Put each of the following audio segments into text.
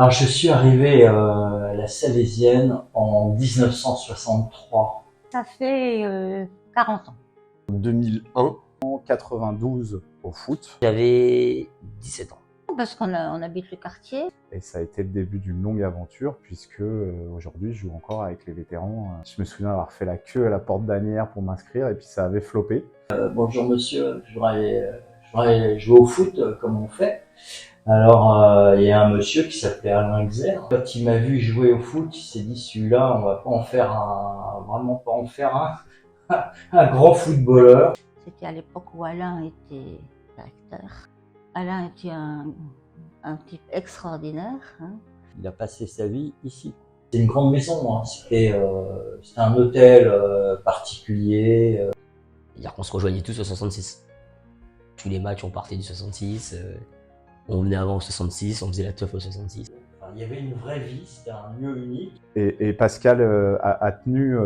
Alors, je suis arrivé à la Salésienne en 1963. Ça fait 40 ans. 2001, 92 au foot. J'avais 17 ans. Parce qu'on habite le quartier. Et ça a été le début d'une longue aventure puisque aujourd'hui je joue encore avec les vétérans. Je me souviens avoir fait la queue à la porte d'Asnières pour m'inscrire et puis ça avait floppé. Bonjour monsieur, je voudrais jouer au foot comme on fait. Alors il y a un monsieur qui s'appelait Alain Xer. Quand il m'a vu jouer au foot, il s'est dit celui-là, on va pas en faire vraiment pas en faire un grand footballeur. C'était à l'époque où Alain était directeur. Alain était un type extraordinaire. Il a passé sa vie ici. C'est une grande maison, c'était un hôtel particulier. C'est-à-dire qu'on se rejoignait tous au 66. Tous les matchs, on partait du 66. On venait avant au 66, on faisait la teuf au 66. Il y avait une vraie vie, c'était un lieu unique. Et Pascal a tenu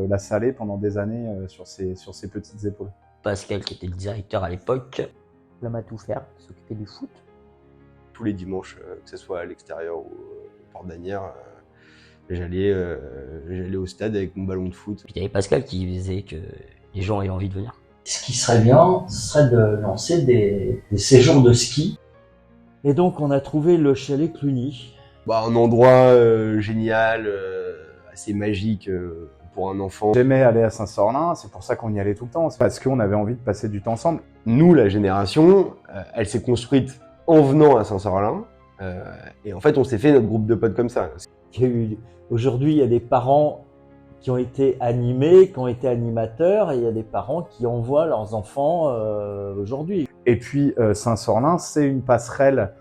la Salée pendant des années sur ses petites épaules. Pascal, qui était le directeur à l'époque, l'homme à tout faire, s'occuper du foot. Tous les dimanches, que ce soit à l'extérieur ou au port d'Asnières, j'allais au stade avec mon ballon de foot. Puis il y avait Pascal qui faisait que les gens aient envie de venir. Ce qui serait bien, ce serait de lancer des séjours de ski. Et donc on a trouvé le chalet Cluny. Un endroit génial, assez magique pour un enfant. J'aimais aller à Saint-Sorlin, c'est pour ça qu'on y allait tout le temps, parce qu'on avait envie de passer du temps ensemble. Nous, la génération, elle s'est construite en venant à Saint-Sorlin, et en fait, on s'est fait notre groupe de potes comme ça. Aujourd'hui, il y a des parents qui ont été animés, qui ont été animateurs, et il y a des parents qui envoient leurs enfants aujourd'hui. Et puis Saint-Sorlin, c'est une passerelle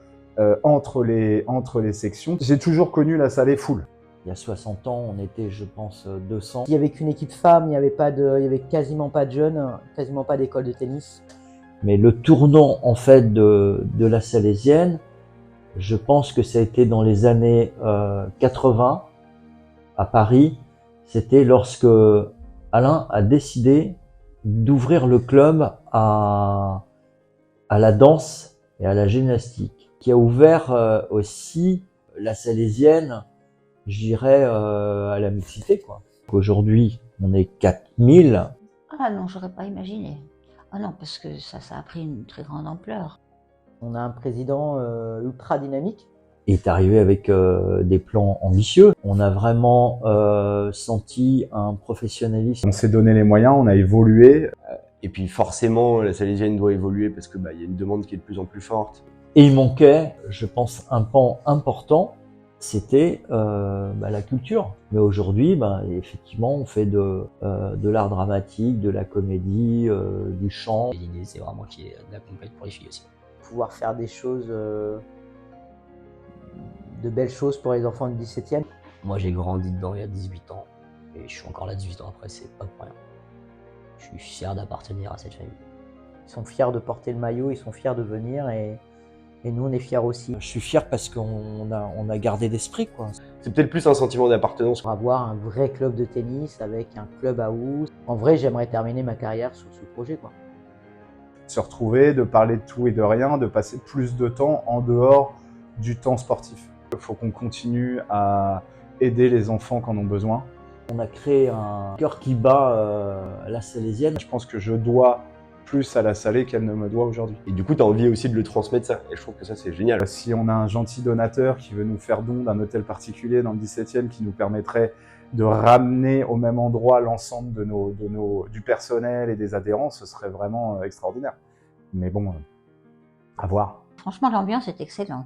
entre les sections. J'ai toujours connu la Salée full. Il y a 60 ans, on était, je pense, 200. Il n'y avait qu'une équipe femme, il n'y avait quasiment pas de jeunes, quasiment pas d'école de tennis. Mais le tournant, en fait, de la Salésienne, je pense que ça a été dans les années 80, à Paris. C'était lorsque Alain a décidé d'ouvrir le club à la danse et à la gymnastique, qui a ouvert aussi la Salésienne, je dirais, à la mixité, quoi. Aujourd'hui, on est 4000. Ah non, j'aurais pas imaginé. Ah non, parce que ça a pris une très grande ampleur. On a un président ultra dynamique. Il est arrivé avec des plans ambitieux. On a vraiment senti un professionnalisme. On s'est donné les moyens, on a évolué. Et puis forcément, la Salésienne doit évoluer parce que y a une demande qui est de plus en plus forte. Et il manquait, je pense, un pan important, c'était la culture. Mais aujourd'hui, effectivement, on fait de l'art dramatique, de la comédie, du chant. Et l'idée, c'est vraiment qu'il y ait de la compète pour les filles aussi. Pouvoir faire des choses, de belles choses pour les enfants du 17e. Moi, j'ai grandi dedans il y a 18 ans. Et je suis encore là 18 ans après, c'est pas pour rien. Je suis fier d'appartenir à cette famille. Ils sont fiers de porter le maillot, ils sont fiers de venir et nous, on est fiers aussi. Je suis fier parce qu'on a gardé l'esprit, quoi. C'est peut-être plus un sentiment d'appartenance. Pour avoir un vrai club de tennis avec un club à house. En vrai, j'aimerais terminer ma carrière sur ce projet, quoi. Se retrouver, de parler de tout et de rien, de passer plus de temps en dehors du temps sportif. Il faut qu'on continue à aider les enfants qui en ont besoin. On a créé un cœur qui bat à la Salésienne. Je pense que je dois plus à la Salée qu'elle ne me doit aujourd'hui. Et du coup, tu as envie aussi de le transmettre ça. Et je trouve que ça, c'est génial. Si on a un gentil donateur qui veut nous faire don d'un hôtel particulier dans le 17e qui nous permettrait de ramener au même endroit l'ensemble du personnel et des adhérents, ce serait vraiment extraordinaire. Mais bon, à voir. Franchement, l'ambiance est excellente.